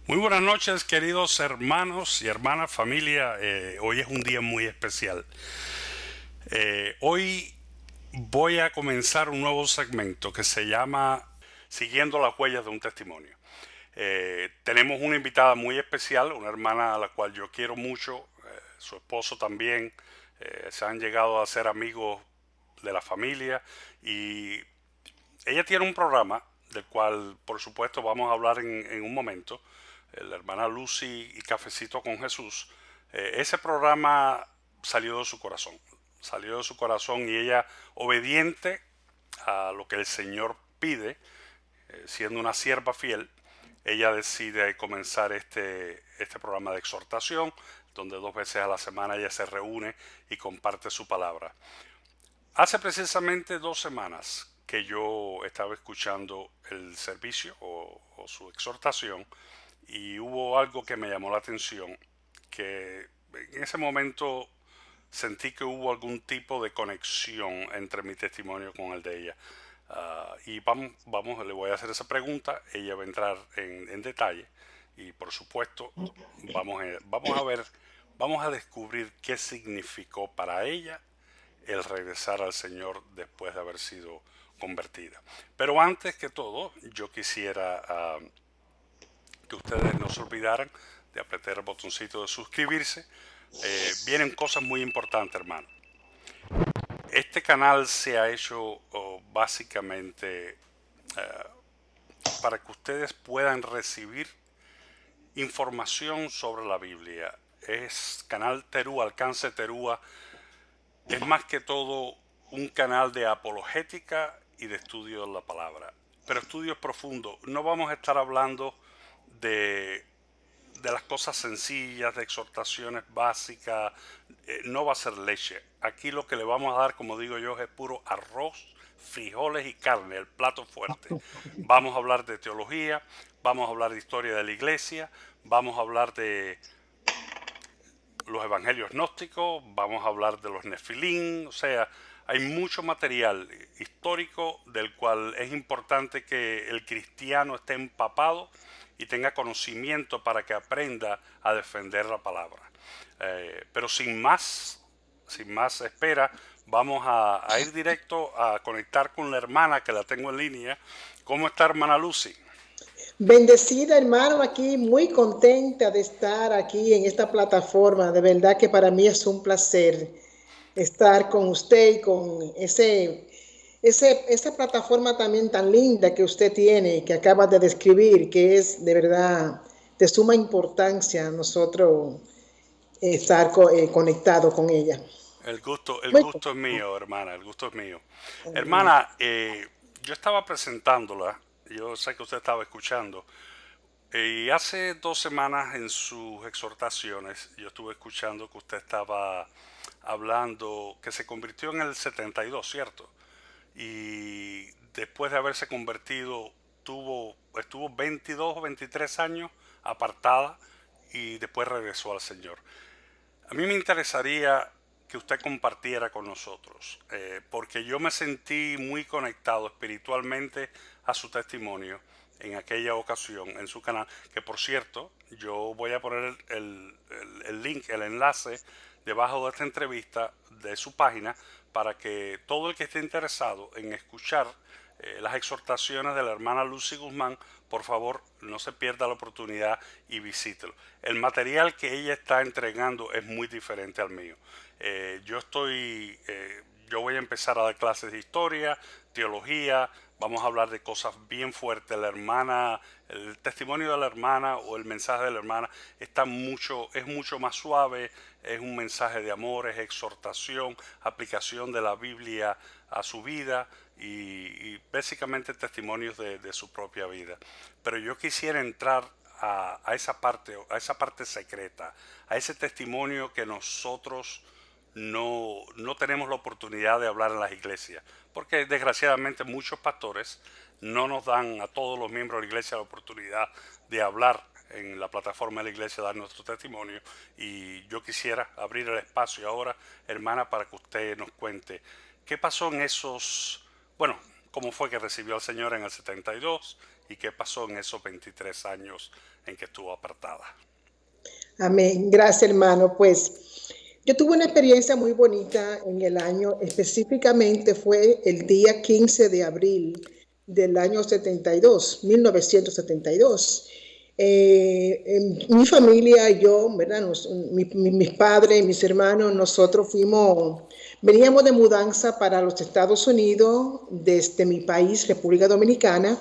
Muy buenas noches, queridos hermanos y hermanas, familia. Hoy es un día muy especial. Hoy voy a comenzar un nuevo segmento que se llama Siguiendo las huellas de un testimonio. Tenemos una invitada muy especial, una hermana a la cual yo quiero mucho, su esposo también. Se han llegado a ser amigos de la familia y ella tiene un programa del cual por supuesto vamos a hablar en un momento, la hermana Lucy y Cafecito con Jesús. Ese programa salió de su corazón y ella obediente a lo que el Señor pide, siendo una sierva fiel, ella decide comenzar este programa de exhortación, donde 2 veces a la semana ella se reúne y comparte su palabra. Hace precisamente 2 semanas que yo estaba escuchando el servicio o su exhortación y hubo algo que me llamó la atención, que en ese momento sentí que hubo algún tipo de conexión entre mi testimonio con el de ella. Y le voy a hacer esa pregunta, ella va a entrar en detalle y por supuesto vamos a ver, vamos a descubrir qué significó para ella el regresar al Señor después de haber sido convertida. Pero antes que todo, yo quisiera que ustedes no se olvidaran de apretar el botoncito de suscribirse. Vienen cosas muy importantes, hermano. Este canal se ha hecho básicamente para que ustedes puedan recibir información sobre la Biblia. Es canal Terúa, Alcance Terúa. Es más que todo un canal de apologética y de estudio de la palabra. Pero estudios profundos. No vamos a estar hablando de, de las cosas sencillas, de exhortaciones básicas. No va a ser leche. Aquí lo que le vamos a dar, como digo yo, es puro arroz, frijoles y carne, el plato fuerte. Vamos a hablar de teología, vamos a hablar de historia de la iglesia, vamos a hablar de los evangelios gnósticos, vamos a hablar de los nefilín, o sea, hay mucho material histórico del cual es importante que el cristiano esté empapado y tenga conocimiento para que aprenda a defender la palabra. Pero sin más espera, vamos a ir directo a conectar con la hermana que la tengo en línea. ¿Cómo está, hermana Lucy? Bendecida, hermano, aquí muy contenta de estar aquí en esta plataforma. De verdad que para mí es un placer estar con usted y con esa plataforma también tan linda que usted tiene, que acaba de describir, que es de verdad de suma importancia nosotros estar conectado con ella. El Muy gusto es contenta. mío, hermana, el gusto es mío. Amén. Hermana, yo estaba presentándola, yo sé que usted estaba escuchando, y hace 2 semanas en sus exhortaciones yo estuve escuchando que usted estaba hablando que se convirtió en el 72, ¿cierto? Y después de haberse convertido estuvo 22 o 23 años apartada y después regresó al Señor. A mí me interesaría que usted compartiera con nosotros, porque yo me sentí muy conectado espiritualmente a su testimonio en aquella ocasión en su canal, que por cierto, yo voy a poner el link, el enlace debajo de esta entrevista de su página para que todo el que esté interesado en escuchar las exhortaciones de la hermana Lucy Guzmán, por favor no se pierda la oportunidad y visítelo. El material que ella está entregando es muy diferente al mío. Yo voy a empezar a dar clases de historia, teología, vamos a hablar de cosas bien fuertes. La hermana, el testimonio de la hermana o el mensaje de la hermana es mucho más suave, es un mensaje de amor, es exhortación, aplicación de la Biblia a su vida y básicamente testimonios de su propia vida. Pero yo quisiera entrar a esa parte secreta, a ese testimonio que nosotros no tenemos la oportunidad de hablar en las iglesias, porque desgraciadamente muchos pastores no nos dan a todos los miembros de la iglesia la oportunidad de hablar en la plataforma de la iglesia, dar nuestro testimonio, y yo quisiera abrir el espacio ahora, hermana, para que usted nos cuente qué pasó en esos, bueno, cómo fue que recibió al Señor en el 72, y qué pasó en esos 23 años en que estuvo apartada. Amén. Gracias, hermano. Pues yo tuve una experiencia muy bonita en el año, específicamente fue el día 15 de abril del año 72, 1972. Mi familia y yo, ¿verdad? Mis padres, mis hermanos, nosotros veníamos de mudanza para los Estados Unidos desde mi país, República Dominicana,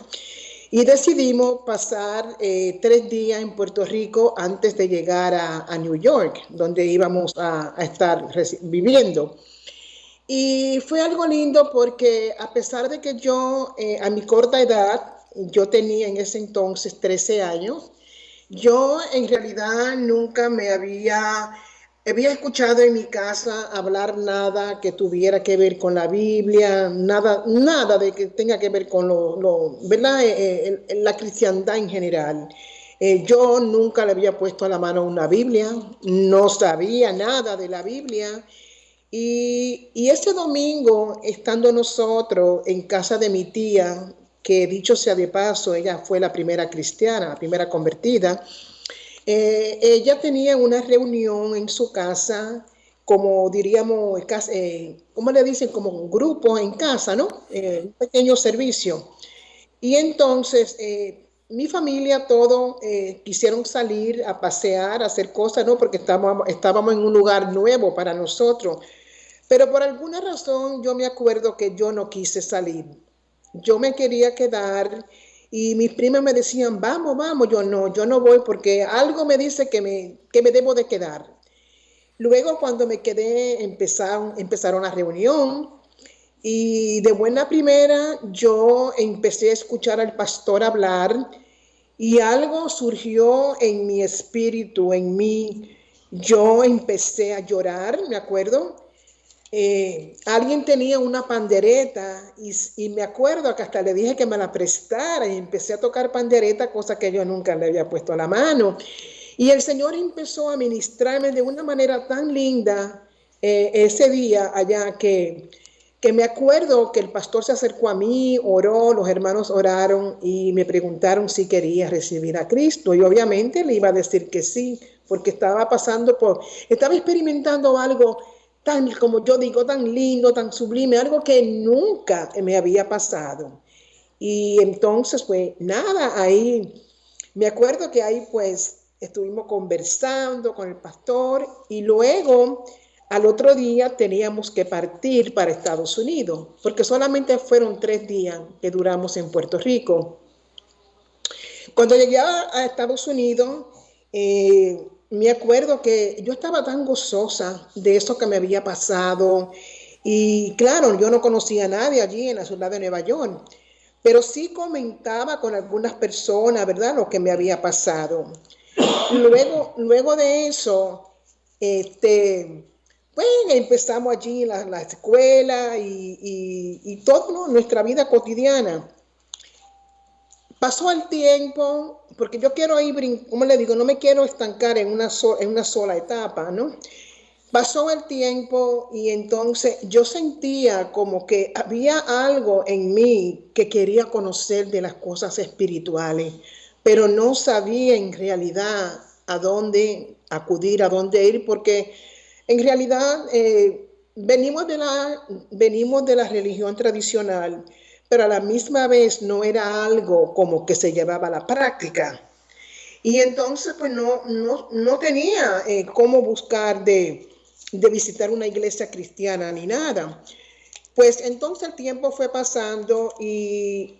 y decidimos pasar 3 días en Puerto Rico antes de llegar a New York, donde íbamos a estar viviendo. Y fue algo lindo porque a pesar de que yo, a mi corta edad, yo tenía en ese entonces 13 años, yo en realidad nunca había escuchado en mi casa hablar nada que tuviera que ver con la Biblia, nada de que tenga que ver con ¿verdad? La cristiandad en general. Yo nunca le había puesto a la mano una Biblia, no sabía nada de la Biblia. Y ese domingo, estando nosotros en casa de mi tía, que dicho sea de paso, ella fue la primera cristiana, la primera convertida, ella tenía una reunión en su casa, como diríamos, ¿cómo le dicen? Como un grupo en casa, ¿no? Un pequeño servicio. Y entonces mi familia, todo quisieron salir a pasear, a hacer cosas, ¿no? Porque estábamos en un lugar nuevo para nosotros. Pero por alguna razón yo me acuerdo que yo no quise salir. Yo me quería quedar y mis primas me decían, vamos, vamos. Yo no voy porque algo me dice que me debo de quedar. Luego cuando me quedé empezaron la reunión y de buena primera yo empecé a escuchar al pastor hablar y algo surgió en mi espíritu, en mí. Yo empecé a llorar, me acuerdo. Alguien tenía una pandereta y me acuerdo que hasta le dije que me la prestara y empecé a tocar pandereta, cosa que yo nunca le había puesto a la mano. Y el Señor empezó a ministrarme de una manera tan linda ese día allá que me acuerdo que el pastor se acercó a mí, oró, los hermanos oraron y me preguntaron si quería recibir a Cristo. Y obviamente le iba a decir que sí, porque estaba experimentando algo tan, como yo digo, tan lindo, tan sublime, algo que nunca me había pasado. Y entonces, pues nada, ahí me acuerdo que ahí pues estuvimos conversando con el pastor y luego al otro día teníamos que partir para Estados Unidos, porque solamente fueron 3 días que duramos en Puerto Rico. Cuando llegué a Estados Unidos, me acuerdo que yo estaba tan gozosa de eso que me había pasado. Y claro, yo no conocía a nadie allí en la ciudad de Nueva York, pero sí comentaba con algunas personas, ¿verdad?, lo que me había pasado. Luego de eso, pues empezamos allí la escuela y todo, ¿no?, nuestra vida cotidiana. Pasó el tiempo, porque yo quiero ir, como le digo, no me quiero estancar en una sola etapa, ¿no? Pasó el tiempo y entonces yo sentía como que había algo en mí que quería conocer de las cosas espirituales, pero no sabía en realidad a dónde acudir, a dónde ir, porque en realidad venimos de la religión tradicional, pero a la misma vez no era algo como que se llevaba a la práctica. Y entonces pues no tenía cómo buscar de visitar una iglesia cristiana ni nada. Pues entonces el tiempo fue pasando y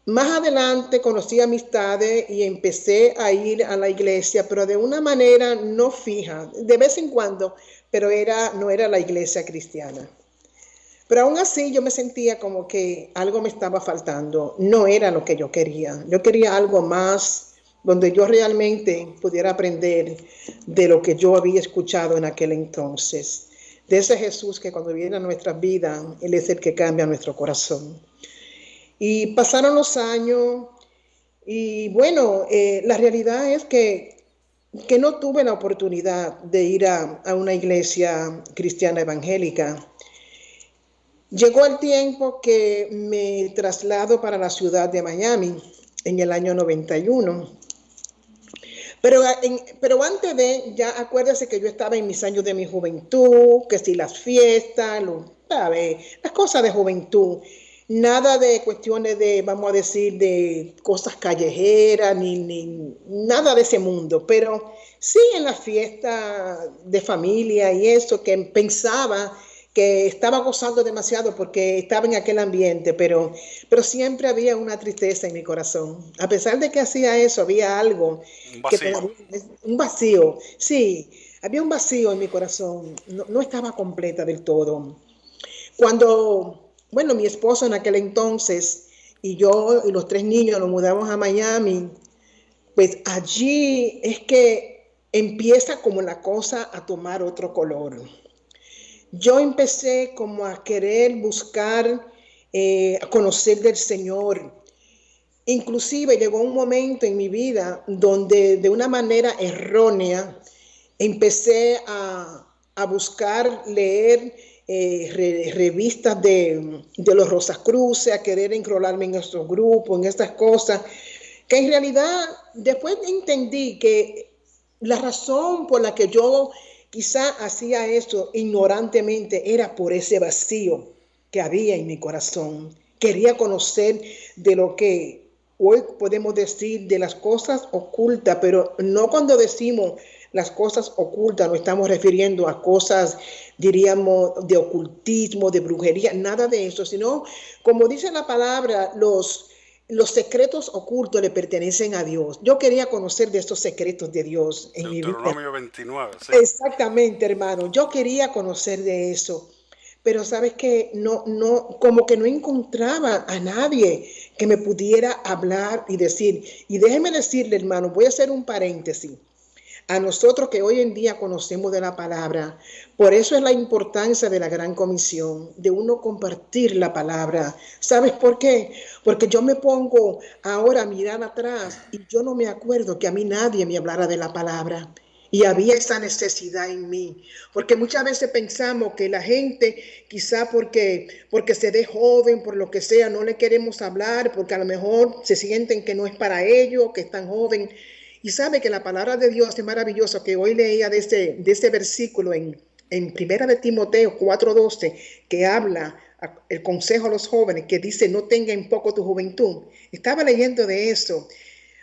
más adelante conocí amistades y empecé a ir a la iglesia, pero de una manera no fija, de vez en cuando, pero no era la iglesia cristiana. Pero aún así yo me sentía como que algo me estaba faltando, no era lo que yo quería. Yo quería algo más donde yo realmente pudiera aprender de lo que yo había escuchado en aquel entonces, de ese Jesús que cuando viene a nuestra vida, Él es el que cambia nuestro corazón. Y pasaron los años y bueno, la realidad es que no tuve la oportunidad de ir a una iglesia cristiana evangélica. Llegó el tiempo que me traslado para la ciudad de Miami. en el año 91. Pero antes de, ya acuérdese que yo estaba en mis años de mi juventud, que si las fiestas, ¿sabe? Las cosas de juventud. Nada de cuestiones de, vamos a decir, de cosas callejeras, ni nada de ese mundo. Pero sí en la fiesta de familia y eso, que pensaba que estaba gozando demasiado porque estaba en aquel ambiente, pero siempre había una tristeza en mi corazón. A pesar de que hacía eso, había algo Un que vacío. todavía, un vacío, sí, había un vacío en mi corazón, no estaba completa del todo. Cuando, bueno, mi esposo en aquel entonces y yo y los tres niños nos mudamos a Miami, pues allí es que empieza como la cosa a tomar otro color. Yo empecé como a querer buscar, a conocer del Señor. Inclusive llegó un momento en mi vida donde de una manera errónea empecé a buscar leer revistas de los Rosacruces, a querer enrolarme en estos grupos, en estas cosas, que en realidad después entendí que la razón por la que yo quizá hacía esto ignorantemente era por ese vacío que había en mi corazón. Quería conocer de lo que hoy podemos decir de las cosas ocultas, pero no cuando decimos las cosas ocultas, nos estamos refiriendo a cosas, diríamos, de ocultismo, de brujería, nada de eso, sino, como dice la palabra, los secretos ocultos le pertenecen a Dios. Yo quería conocer de estos secretos de Dios en mi vida. Deuteronomio 29, sí. Exactamente, hermano. Yo quería conocer de eso. Pero sabes que como que no encontraba a nadie que me pudiera hablar y decir. Y déjeme decirle, hermano, voy a hacer un paréntesis a nosotros que hoy en día conocemos de la palabra. Por eso es la importancia de la gran comisión, de uno compartir la palabra. ¿Sabes por qué? Porque yo me pongo ahora a mirar atrás y yo no me acuerdo que a mí nadie me hablara de la palabra. Y había esa necesidad en mí, porque muchas veces pensamos que la gente, quizá porque se ve joven, por lo que sea, no le queremos hablar, porque a lo mejor se sienten que no es para ellos, que están joven. Y sabe que la palabra de Dios es maravillosa, que hoy leía de ese versículo en Primera de Timoteo 4:12, que habla el consejo a los jóvenes, que dice, no tenga en poco tu juventud. Estaba leyendo de eso.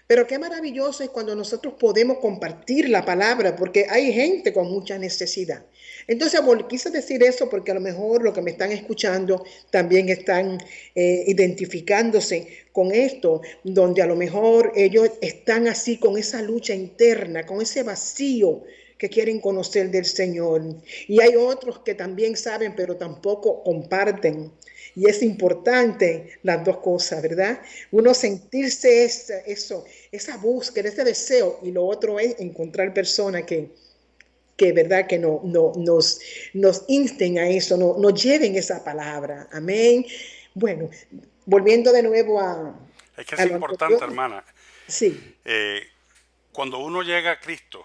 Pero qué maravilloso es cuando nosotros podemos compartir la palabra, porque hay gente con mucha necesidad. Entonces, quise decir eso porque a lo mejor los que me están escuchando también están identificándose con esto, donde a lo mejor ellos están así con esa lucha interna, con ese vacío que quieren conocer del Señor. Y hay otros que también saben, pero tampoco comparten. Y es importante las dos cosas, ¿verdad? Uno sentirse esa búsqueda, ese deseo, y lo otro es encontrar personas que verdad que nos insten a eso, nos lleven esa palabra. Amén. Bueno, volviendo de nuevo Es que es a lo anterior. importante, hermana. Sí, Eh, Cuando uno llega a Cristo,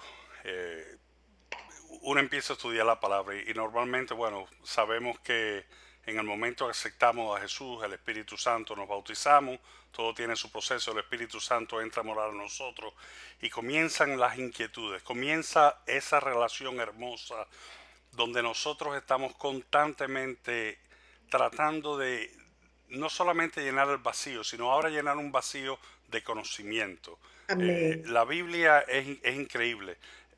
uno empieza a estudiar la palabra y normalmente, bueno, sabemos que en el momento que aceptamos a Jesús, el Espíritu Santo, nos bautizamos, todo tiene su proceso, el Espíritu Santo entra a morar en nosotros y comienzan las inquietudes, comienza esa relación hermosa donde nosotros estamos constantemente tratando de no solamente llenar el vacío, sino ahora llenar un vacío de conocimiento. amén, La Biblia es increíble.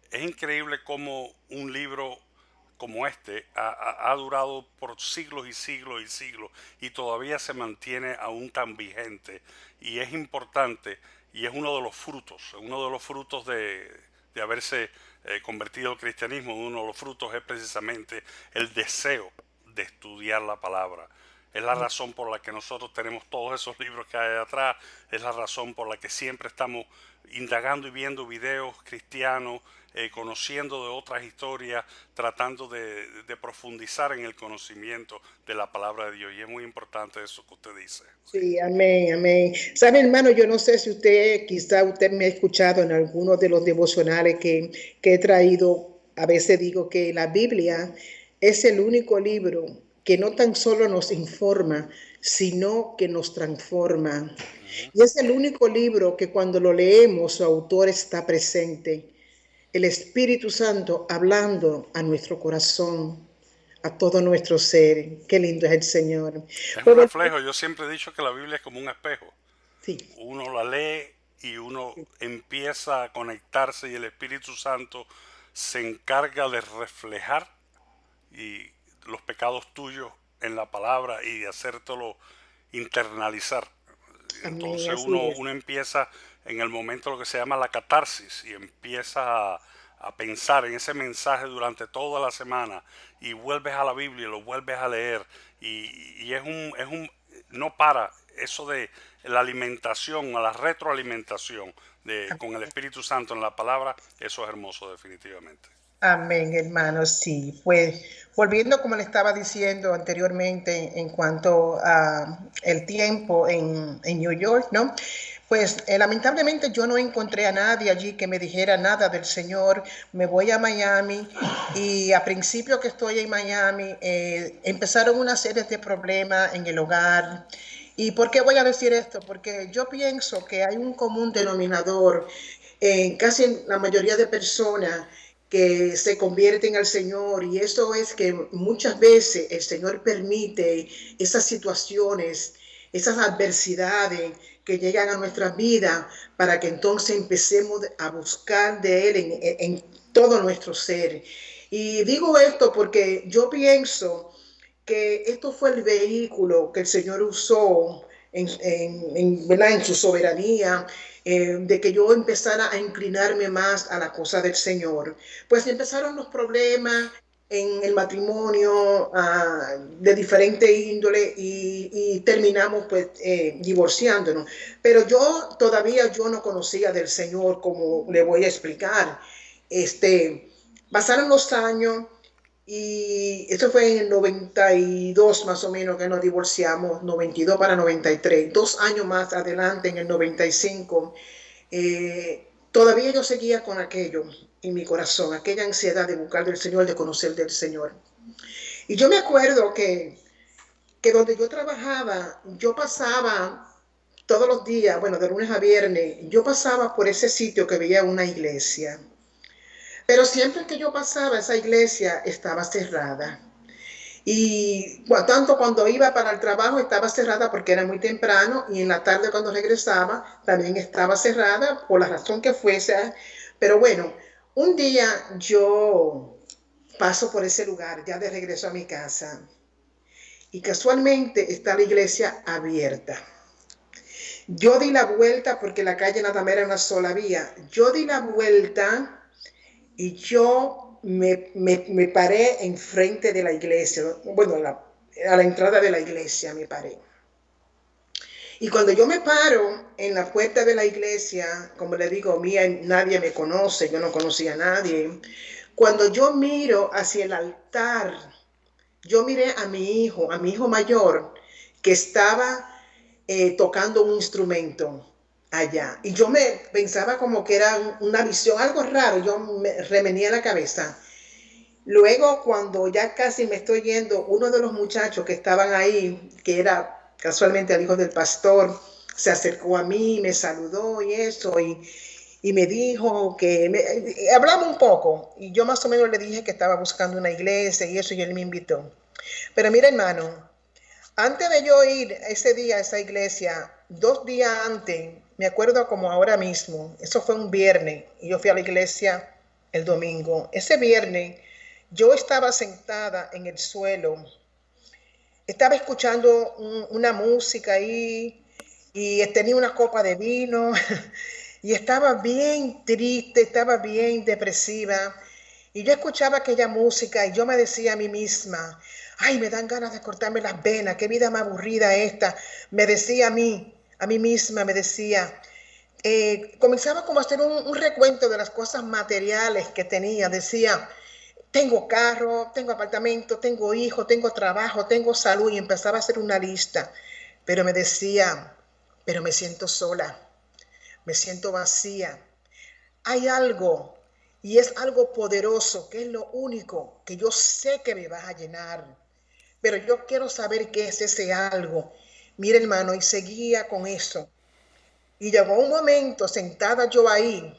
Es increíble cómo un libro como este ha durado por siglos y siglos y siglos y todavía se mantiene aún tan vigente. Y es importante y es uno de los frutos de haberse convertido al cristianismo, uno de los frutos es precisamente el deseo de estudiar la palabra. Es la razón por la que nosotros tenemos todos esos libros que hay atrás, es la razón por la que siempre estamos indagando y viendo videos cristianos, conociendo de otras historias, tratando de profundizar en el conocimiento de la palabra de Dios. Y es muy importante eso que usted dice. Sí. sí, amén, amén. Sabe, hermano, yo no sé si quizá usted me ha escuchado en algunos de los devocionales que he traído. A veces digo que la Biblia es el único libro que no tan solo nos informa, sino que nos transforma. Ujú. Y es el único libro que cuando lo leemos su autor está presente, el Espíritu Santo hablando a nuestro corazón, a todo nuestro ser. Qué lindo es el Señor. Es un Pues, reflejo. Yo siempre he dicho que la Biblia es como un espejo. sí, Uno la lee y uno empieza a conectarse y el Espíritu Santo se encarga de reflejar y los pecados tuyos en la palabra y de hacértelo internalizar. amén, Entonces así es. uno empieza en el momento lo que se llama la catarsis y empieza a pensar en ese mensaje durante toda la semana y vuelves a la Biblia y lo vuelves a leer y no para eso de la alimentación, a la retroalimentación con el Espíritu Santo en la palabra, eso es hermoso definitivamente. Amén, hermano, sí. Pues volviendo como le estaba diciendo anteriormente en cuanto a el tiempo en New York, ¿no? Pues lamentablemente yo no encontré a nadie allí que me dijera nada del Señor. Me voy a Miami y a principio que estoy en Miami empezaron una serie de problemas en el hogar. ¿Y por qué voy a decir esto? Porque yo pienso que hay un común denominador en casi la mayoría de personas que se convierten al Señor, y eso es que muchas veces el Señor permite esas situaciones, esas adversidades que llegan a nuestras vidas para que entonces empecemos a buscar de Él en todo nuestro ser. Y digo esto porque yo pienso que esto fue el vehículo que el Señor usó en su soberanía, de que yo empezara a inclinarme más a la cosa del Señor. Pues empezaron los problemas en el matrimonio de diferente índole y terminamos pues divorciándonos. Pero yo no conocía del Señor, como le voy a explicar. Pasaron los años y eso fue en el 92 más o menos que nos divorciamos, 92 para 93, 2 años más adelante en el 95. Todavía yo seguía con aquello en mi corazón, aquella ansiedad de buscar del Señor, de conocer del Señor. Y yo me acuerdo que donde yo trabajaba, yo pasaba todos los días, bueno, de lunes a viernes, yo pasaba por ese sitio que veía una iglesia. Pero siempre que yo pasaba, esa iglesia estaba cerrada. Y bueno, tanto cuando iba para el trabajo estaba cerrada porque era muy temprano, y en la tarde cuando regresaba también estaba cerrada por la razón que fuese. Pero bueno, un día yo paso por ese lugar ya de regreso a mi casa y casualmente está la iglesia abierta. Yo di la vuelta porque la calle nada más era una sola vía. Yo di la vuelta y yo me paré enfrente de la iglesia, bueno, a la entrada de la iglesia me paré. Y cuando yo me paro en la puerta de la iglesia, como le digo, mía, nadie me conoce, yo no conocía a nadie. Cuando yo miro hacia el altar, yo miré a mi hijo mayor, que estaba tocando un instrumento allá. Y yo me pensaba como que era una visión, algo raro, yo me remenía la cabeza. Luego, cuando ya casi me estoy yendo, uno de los muchachos que estaban ahí, que era casualmente el hijo del pastor, se acercó a mí, me saludó y eso, y me dijo hablamos un poco, y yo más o menos le dije que estaba buscando una iglesia y eso, y él me invitó. Pero mira, hermano, antes de yo ir ese día a esa iglesia, 2 días antes, me acuerdo como ahora mismo, eso fue un viernes y yo fui a la iglesia el domingo. Ese viernes yo estaba sentada en el suelo, estaba escuchando una música ahí y tenía una copa de vino y estaba bien triste, estaba bien depresiva. Y yo escuchaba aquella música y yo me decía a mí misma, ay, me dan ganas de cortarme las venas, qué vida más aburrida esta. Me decía a mí misma, me decía, comenzaba como a hacer un recuento de las cosas materiales que tenía. Decía, tengo carro, tengo apartamento, tengo hijo, tengo trabajo, tengo salud, y empezaba a hacer una lista. Pero me decía, pero me siento sola, me siento vacía. Hay algo, y es algo poderoso, que es lo único que yo sé que me va a llenar, pero yo quiero saber qué es ese algo. Mira, hermano, y seguía con eso. Y llegó un momento, sentada yo ahí,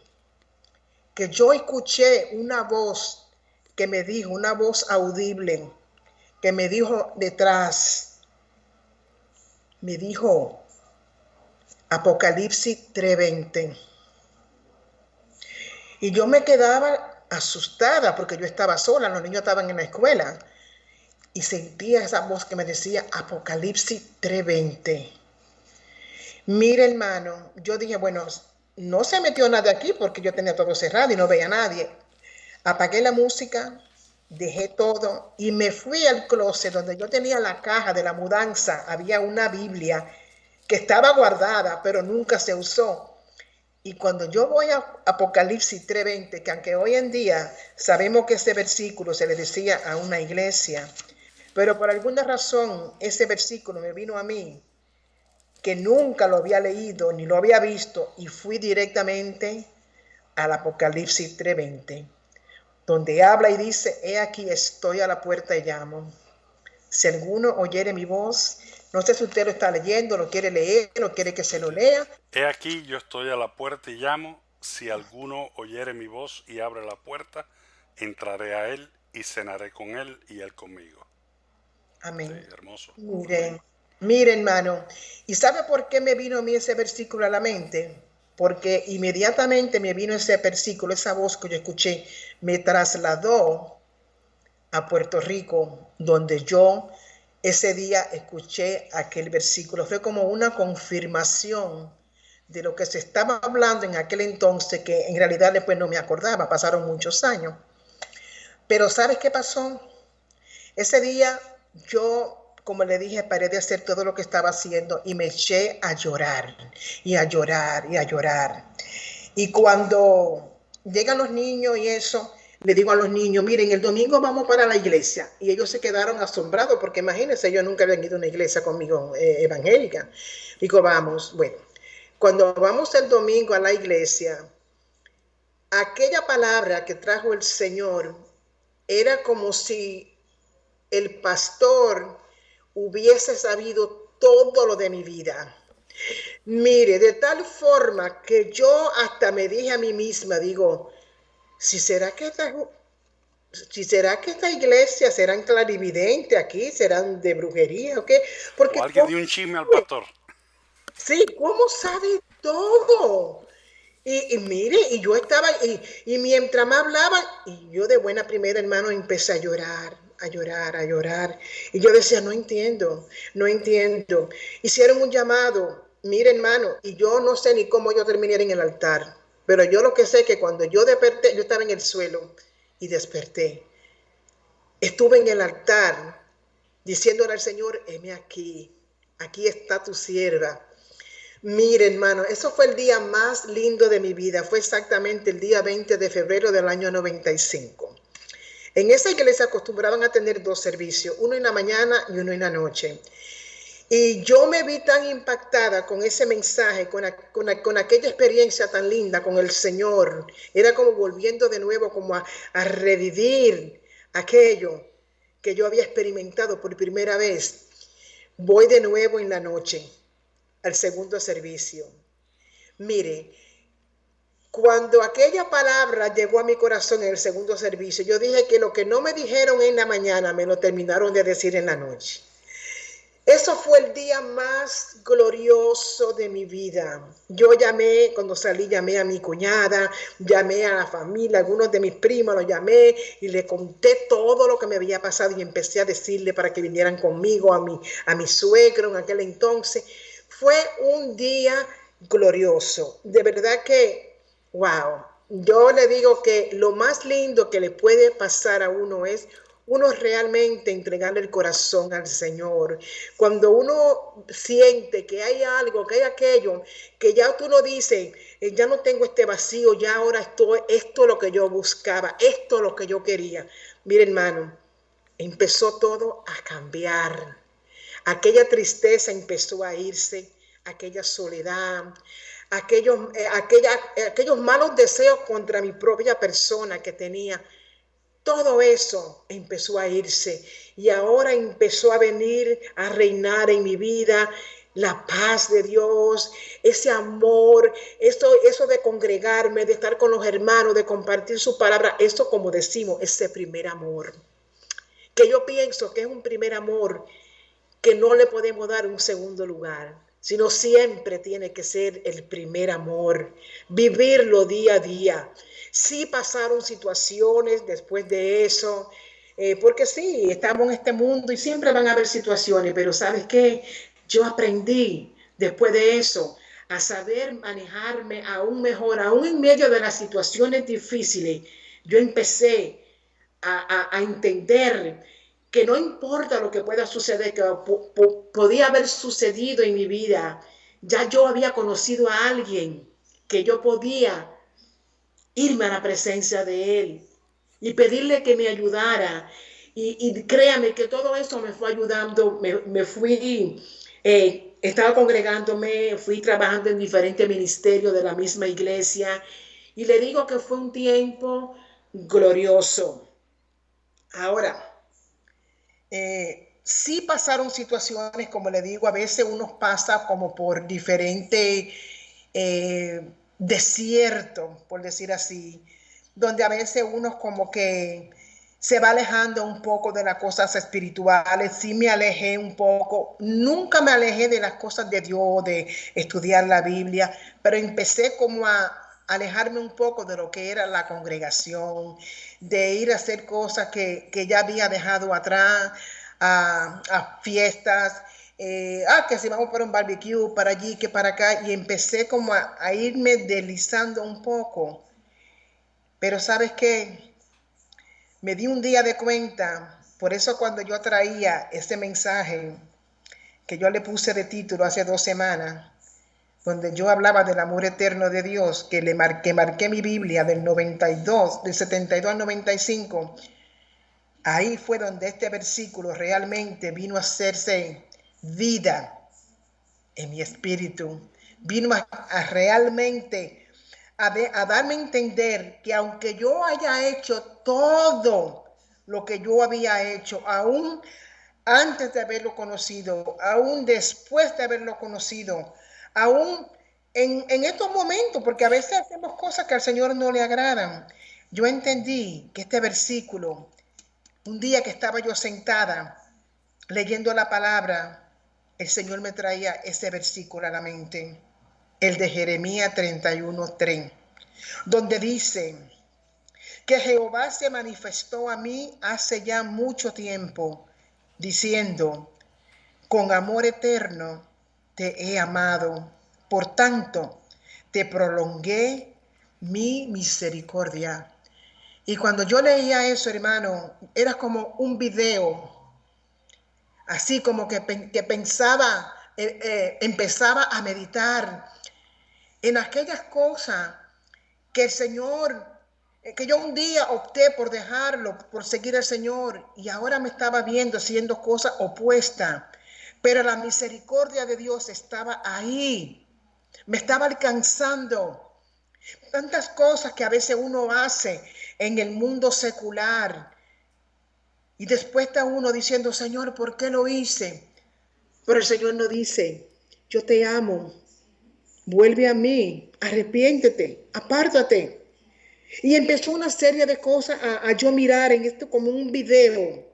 que yo escuché una voz que me dijo, una voz audible, que me dijo detrás, me dijo Apocalipsis 3:20. Y yo me quedaba asustada porque yo estaba sola, los niños estaban en la escuela. Y sentía esa voz que me decía Apocalipsis 3:20. Mire, hermano, yo dije, bueno, no se metió nadie aquí porque yo tenía todo cerrado y no veía a nadie. Apagué la música, dejé todo y me fui al closet donde yo tenía la caja de la mudanza. Había una Biblia que estaba guardada, pero nunca se usó. Y cuando yo voy a Apocalipsis 3:20, que aunque hoy en día sabemos que ese versículo se le decía a una iglesia, pero por alguna razón ese versículo me vino a mí, que nunca lo había leído ni lo había visto, y fui directamente al Apocalipsis 3:20, donde habla y dice, he aquí estoy a la puerta y llamo. Si alguno oyere mi voz, no sé si usted lo está leyendo, lo quiere leer, lo quiere que se lo lea. He aquí yo estoy a la puerta y llamo, si alguno oyere mi voz y abre la puerta, entraré a él y cenaré con él y él conmigo. Sí, Amén. hermoso. Miren, miren, hermano. ¿Y sabe por qué me vino a mí ese versículo a la mente? Porque inmediatamente me vino ese versículo, esa voz que yo escuché, me trasladó a Puerto Rico, donde yo ese día escuché aquel versículo. Fue como una confirmación de lo que se estaba hablando en aquel entonces, que en realidad después no me acordaba, pasaron muchos años. Pero ¿sabes qué pasó? Ese día yo, como le dije, paré de hacer todo lo que estaba haciendo y me eché a llorar y a llorar y a llorar. Y cuando llegan los niños y eso, le digo a los niños, miren, el domingo vamos para la iglesia. Y ellos se quedaron asombrados porque imagínense, ellos nunca habían ido a una iglesia conmigo evangélica. Digo, vamos, bueno, cuando vamos el domingo a la iglesia, aquella palabra que trajo el Señor era como si el pastor hubiese sabido todo lo de mi vida. Mire, de tal forma que yo hasta me dije a mí misma, digo, si será que esta iglesia serán clarividentes aquí, serán de brujería o qué, O porque alguien dio un chisme al pastor. sí, ¿cómo sabe todo? Y mire, y yo estaba, y mientras me hablaba, y yo de buena primera, hermano, empecé a llorar, a llorar, a llorar. Y yo decía, no entiendo, no entiendo. Hicieron un llamado, mire, hermano, y yo no sé ni cómo yo terminé en el altar, pero yo lo que sé es que cuando yo desperté, yo estaba en el suelo y desperté. Estuve en el altar diciéndole al Señor, heme aquí, aquí está tu sierva. Mire, hermano, eso fue el día más lindo de mi vida. Fue exactamente el día 20 de febrero del año 95. En esa iglesia acostumbraban a tener dos servicios, uno en la mañana y uno en la noche. Y yo me vi tan impactada con ese mensaje, con aquella experiencia tan linda con el Señor. Era como volviendo de nuevo, como a revivir aquello que yo había experimentado por primera vez. Voy de nuevo en la noche al segundo servicio. Mire, cuando aquella palabra llegó a mi corazón en el segundo servicio, yo dije que lo que no me dijeron en la mañana me lo terminaron de decir en la noche. Eso fue el día más glorioso de mi vida. Yo llamé, cuando salí, llamé a mi cuñada, llamé a la familia, algunos de mis primos los llamé y le conté todo lo que me había pasado y empecé a decirle para que vinieran conmigo, a mi suegro en aquel entonces. Fue un día glorioso. De verdad que, wow. Yo le digo que lo más lindo que le puede pasar a uno es uno realmente entregarle el corazón al Señor. Cuando uno siente que hay algo, que hay aquello, que ya tú no dices, ya no tengo este vacío, ya ahora esto es lo que yo buscaba, esto es lo que yo quería. Mire, hermano, empezó todo a cambiar. Aquella tristeza empezó a irse, aquella soledad, aquellos malos deseos contra mi propia persona que tenía, todo eso empezó a irse y ahora empezó a venir a reinar en mi vida la paz de Dios, ese amor, eso de congregarme, de estar con los hermanos, de compartir su palabra, eso como decimos, ese primer amor, que yo pienso que es un primer amor que no le podemos dar un segundo lugar, sino siempre tiene que ser el primer amor, vivirlo día a día. Sí pasaron situaciones después de eso, porque sí, estamos en este mundo y siempre van a haber situaciones, pero ¿sabes qué? Yo aprendí después de eso a saber manejarme aún mejor, aún en medio de las situaciones difíciles. Yo empecé a entender que no importa lo que pueda suceder, que podía haber sucedido en mi vida, ya yo había conocido a alguien que yo podía irme a la presencia de él y pedirle que me ayudara. Y créame que todo eso me fue ayudando, me fui, estaba congregándome, fui trabajando en diferentes ministerios de la misma iglesia y le digo que fue un tiempo glorioso. Ahora, sí pasaron situaciones, como le digo, a veces uno pasa como por diferentes desiertos, por decir así, donde a veces uno como que se va alejando un poco de las cosas espirituales. Sí me alejé un poco, nunca me alejé de las cosas de Dios, de estudiar la Biblia, pero empecé como a alejarme un poco de lo que era la congregación, de ir a hacer cosas que ya había dejado atrás, a fiestas, que si vamos para un barbecue, para allí, que para acá, y empecé como a irme deslizando un poco. Pero ¿sabes qué? Me di un día de cuenta, por eso cuando yo traía ese mensaje que yo le puse de título hace 2 semanas, donde yo hablaba del amor eterno de Dios, que marqué mi Biblia del 92, del 72 al 95, ahí fue donde este versículo realmente vino a hacerse vida en mi espíritu, vino a realmente a darme a entender que aunque yo haya hecho todo lo que yo había hecho, aún antes de haberlo conocido, aún después de haberlo conocido, aún en estos momentos, porque a veces hacemos cosas que al Señor no le agradan. Yo entendí que este versículo, un día que estaba yo sentada leyendo la palabra, el Señor me traía ese versículo a la mente, el de Jeremías 31:3, donde dice que Jehová se manifestó a mí hace ya mucho tiempo, diciendo, con amor eterno te he amado, por tanto te prolongué mi misericordia. Y cuando yo leía eso, hermano, era como un video, así como que pensaba, empezaba a meditar en aquellas cosas que el Señor, que yo un día opté por dejarlo, por seguir al Señor, y ahora me estaba viendo haciendo cosas opuestas, pero la misericordia de Dios estaba ahí, me estaba alcanzando. Tantas cosas que a veces uno hace en el mundo secular, y después está uno diciendo, Señor, ¿por qué lo hice? Pero el Señor no dice, yo te amo, vuelve a mí, arrepiéntete, apártate. Y empezó una serie de cosas a yo mirar en esto como un video.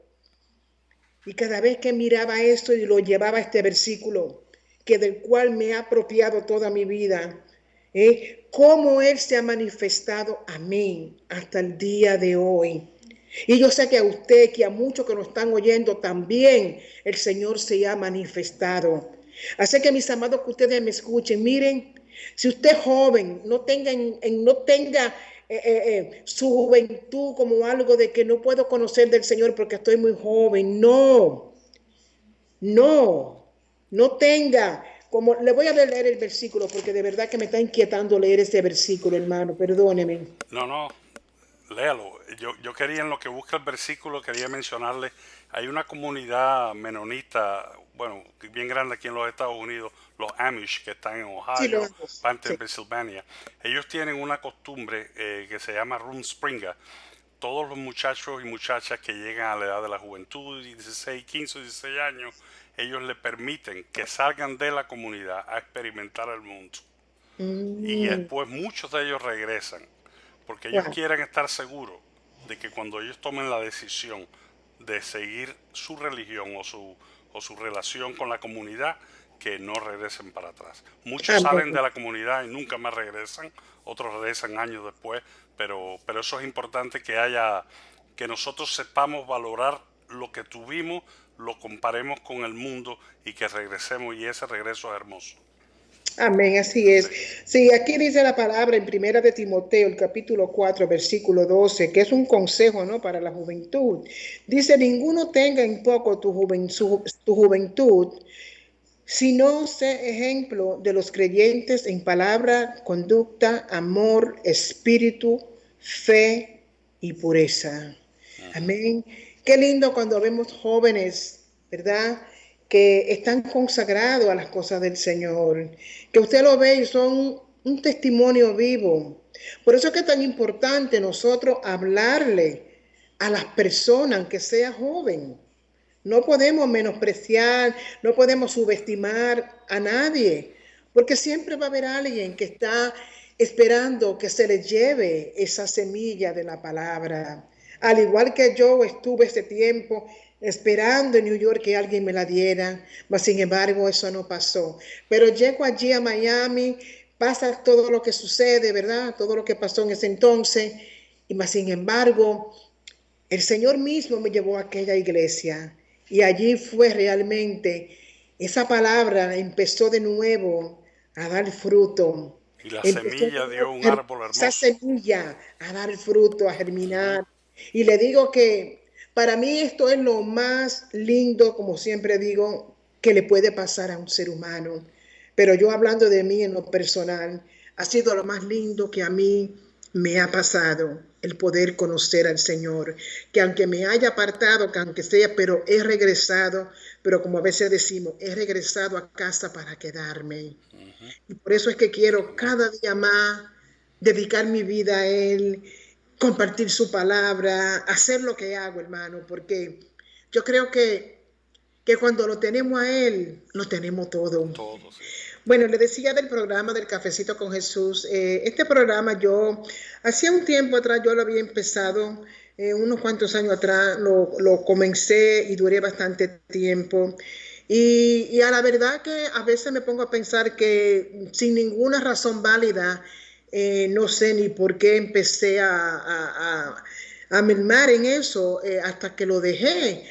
Y cada vez que miraba esto y lo llevaba a este versículo, que del cual me ha apropiado toda mi vida, cómo Él se ha manifestado a mí hasta el día de hoy. Y yo sé que a usted, que a muchos que nos están oyendo también, el Señor se ha manifestado. Así que mis amados, que ustedes me escuchen, miren, si usted es joven, no tenga su juventud como algo de que no puedo conocer del Señor porque estoy muy joven. No, no, no tenga. Como le voy a leer el versículo porque de verdad que me está inquietando leer este versículo, hermano. Perdóneme. No, no, léalo. Yo quería, en lo que busca el versículo, quería mencionarle, hay una comunidad menonita, bueno, bien grande aquí en los Estados Unidos, los Amish, que están en Sí, lo Ohio, hago. parte de Sí. Pennsylvania. Ellos tienen una costumbre que se llama Rumspringa, todos los muchachos y muchachas que llegan a la edad de la juventud, 16, 15, 16 años, ellos le permiten que salgan de la comunidad a experimentar el mundo. Y Mm, después muchos de ellos regresan, porque ellos wow. quieren estar seguros de que cuando ellos tomen la decisión de seguir su religión o su relación con la comunidad, que no regresen para atrás. Muchos salen Amén. de la comunidad y nunca más regresan, otros regresan años después, pero eso es importante que nosotros sepamos valorar lo que tuvimos, lo comparemos con el mundo y que regresemos, y ese regreso es hermoso. Amén, así Sí. es. Sí, aquí dice la palabra en Primera de Timoteo, el capítulo 4, versículo 12, que es un consejo, ¿no? Para la juventud. Dice, ninguno tenga en poco tu juventud, sino sé ejemplo de los creyentes en palabra, conducta, amor, espíritu, fe y pureza. Ujú. Amén. Qué lindo cuando vemos jóvenes, ¿verdad? Que están consagrados a las cosas del Señor, que usted lo ve y son un testimonio vivo. Por eso es que es tan importante nosotros hablarle a las personas, aunque sea joven. No podemos menospreciar, no podemos subestimar a nadie, porque siempre va a haber alguien que está esperando que se le lleve esa semilla de la palabra. Al igual que yo estuve ese tiempo esperando en New York que alguien me la diera, mas sin embargo eso no pasó. Pero llego allí a Miami, pasa todo lo que sucede, ¿verdad? Todo lo que pasó en ese entonces, y mas sin embargo el Señor mismo me llevó a aquella iglesia y allí fue realmente, esa palabra empezó de nuevo a dar fruto. Y la Empezó semilla dio un a árbol esa hermoso. semilla a dar fruto, a Ujú. germinar. Y le digo que para mí esto es lo más lindo, como siempre digo, que le puede pasar a un ser humano. Pero yo hablando de mí en lo personal, ha sido lo más lindo que a mí me ha pasado el poder conocer al Señor, que aunque me haya apartado, que aunque sea, pero he regresado, pero como a veces decimos, he regresado a casa para quedarme. Ujú. Y por eso es que quiero Amén. cada día más dedicar mi vida a Él, compartir su palabra, hacer lo que hago, hermano, porque yo creo que cuando lo tenemos a Él, lo tenemos todo. Todo, sí. Bueno, le decía del programa del Cafecito con Jesús. Este programa yo, hacía un tiempo atrás, yo lo había empezado, unos cuantos años atrás, lo comencé y duré bastante tiempo. Y a la verdad que a veces me pongo a pensar que sin ninguna razón válida, no sé ni por qué empecé a mermar en eso hasta que lo dejé.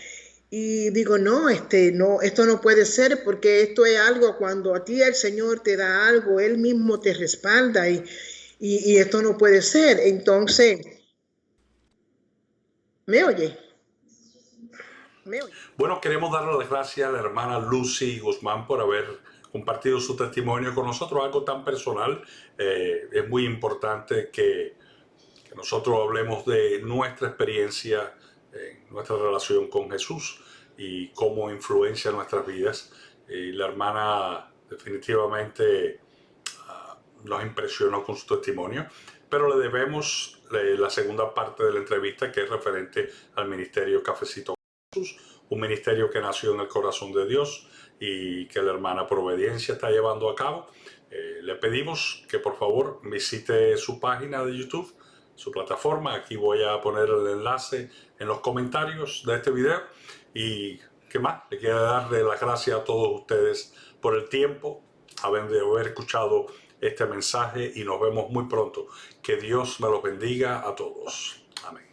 Y digo, no, no, esto no puede ser porque esto es algo cuando a ti el Señor te da algo, Él mismo te respalda y esto no puede ser. Entonces, ¿me oye? ¿Me oye? Bueno, queremos darle las gracias a la hermana Lucy Guzmán por haber compartido su testimonio con nosotros, algo tan personal. Es muy importante que nosotros hablemos de nuestra experiencia, nuestra relación con Jesús y cómo influencia nuestras vidas. Y la hermana definitivamente nos impresionó con su testimonio, pero le debemos la segunda parte de la entrevista, que es referente al ministerio Cafecito Jesús, un ministerio que nació en el corazón de Dios y que la hermana Providencia está llevando a cabo. Le pedimos que por favor visite su página de YouTube, su plataforma. Aquí voy a poner el enlace en los comentarios de este video. Y qué más, le quiero darle las gracias a todos ustedes por el tiempo, de haber escuchado este mensaje, y nos vemos muy pronto. Que Dios me los bendiga a todos. Amén.